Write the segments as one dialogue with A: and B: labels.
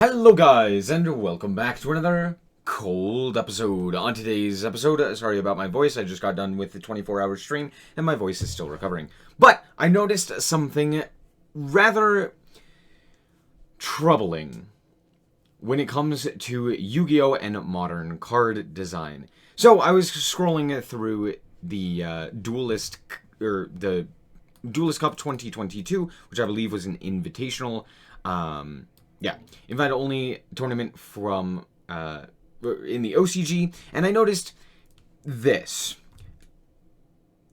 A: Hello guys, and welcome back to another cold episode. On today's episode, sorry about my voice, I just got done with the 24-hour stream, and my voice is still recovering. But I noticed something rather troubling when it comes to Yu-Gi-Oh! And modern card design. So I was scrolling through the Duelist Cup 2022, which I believe was an invitational, invite-only tournament from in the OCG, and I noticed this.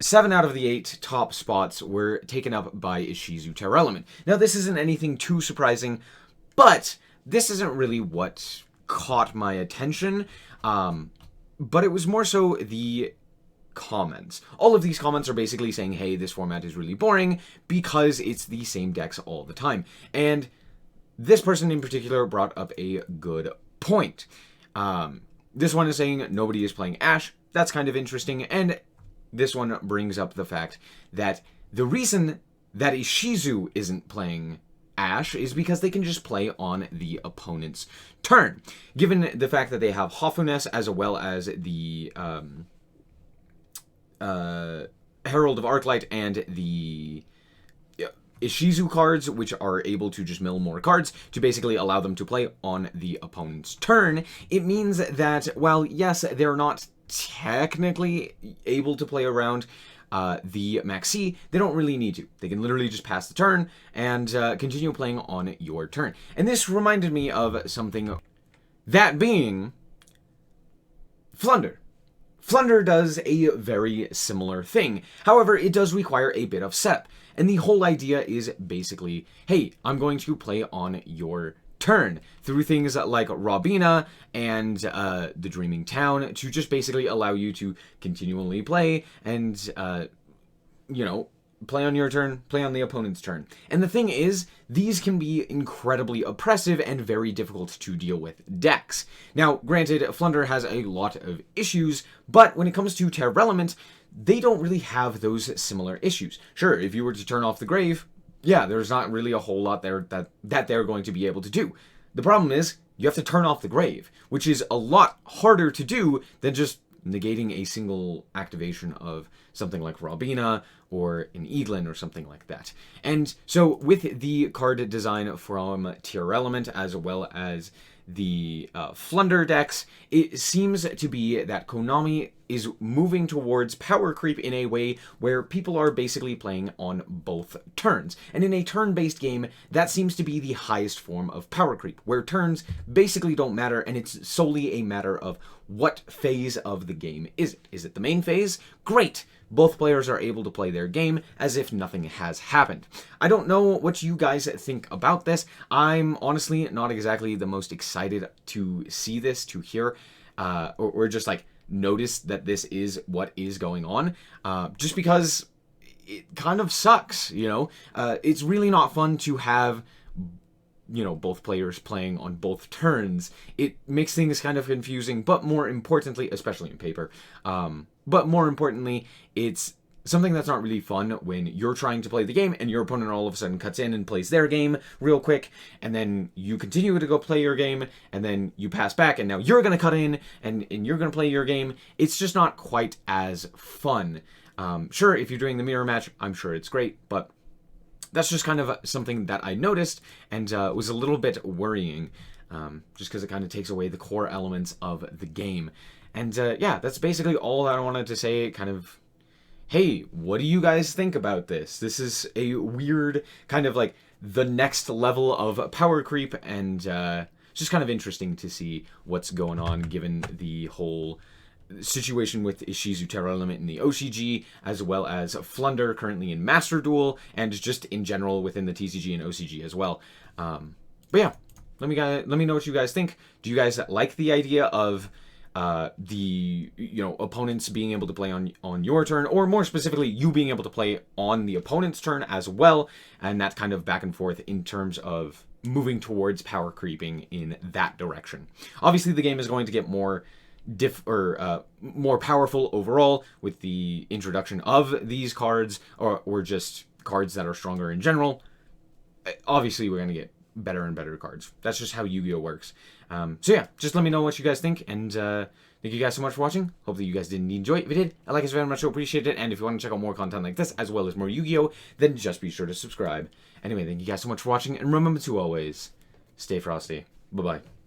A: 7 out of the 8 top spots were taken up by Ishizu Terra Element. Now, this isn't anything too surprising, but this isn't really what caught my attention, but it was more so the comments. All of these comments are basically saying, hey, this format is really boring because it's the same decks all the time. And this person in particular brought up a good point. This one is saying nobody is playing Ash. That's kind of interesting. And this one brings up the fact that the reason that Ishizu isn't playing Ash is because they can just play on the opponent's turn. Given the fact that they have Hafunes as well as the Herald of Arclight and the Ishizu cards, which are able to just mill more cards to basically allow them to play on the opponent's turn, it means that, while yes, they're not technically able to play around the Maxi, they don't really need to. They can literally just pass the turn and continue playing on your turn. And this reminded me of something, that being Flunder. Flunder does a very similar thing. However, it does require a bit of setup. And the whole idea is basically, hey, I'm going to play on your turn through things like Robina and the Dreaming Town to just basically allow you to continually play and, play on your turn, play on the opponent's turn. And the thing is, these can be incredibly oppressive and very difficult to deal with decks. Now, granted, Flunder has a lot of issues, but when it comes to Terra Element, they don't really have those similar issues. Sure, if you were to turn off the grave, yeah, there's not really a whole lot there that they're going to be able to do. The problem is, you have to turn off the grave, which is a lot harder to do than just negating a single activation of something like Robina or an Eaglin or something like that. And so with the card design from Terra Element as well as the Flunder decks, it seems to be that Konami is moving towards power creep in a way where people are basically playing on both turns. And in a turn-based game, that seems to be the highest form of power creep, where turns basically don't matter and it's solely a matter of what phase of the game is it. Is it the main phase? Great! Both players are able to play their game as if nothing has happened. I don't know what you guys think about this. I'm honestly not exactly the most excited to see this, to hear, or just like notice that this is what is going on, just because it kind of sucks, It's really not fun to have both players playing on both turns. It makes things kind of confusing, but more importantly, especially in paper, but more importantly, it's something that's not really fun when you're trying to play the game and your opponent all of a sudden cuts in and plays their game real quick, and then you continue to go play your game, and then you pass back, and now you're going to cut in, and you're going to play your game. It's just not quite as fun. Sure, if you're doing the mirror match, I'm sure it's great, but that's just kind of something that I noticed and was a little bit worrying, just because it kind of takes away the core elements of the game. And that's basically all that I wanted to say. Kind of, hey, what do you guys think about this? This is a weird kind of like the next level of power creep, and just kind of interesting to see what's going on given the whole situation with Ishizu Terra Element in the OCG, as well as Flunder currently in Master Duel, and just in general within the TCG and OCG as well. But yeah, let me know what you guys think. Do you guys like the idea of the opponents being able to play on your turn, or more specifically, you being able to play on the opponent's turn as well, and that kind of back and forth in terms of moving towards power creeping in that direction? Obviously, the game is going to get more more powerful overall with the introduction of these cards, or just cards that are stronger in general. Obviously, we're going to get better and better cards. That's just how Yu-Gi-Oh works. So yeah, just let me know what you guys think, and thank you guys so much for watching. Hope that you guys did enjoy it. If you did, I like it very much, so appreciate it. And if you want to check out more content like this, as well as more Yu-Gi-Oh, then just be sure to subscribe. Anyway, thank you guys so much for watching, and remember to always stay frosty. Bye-bye.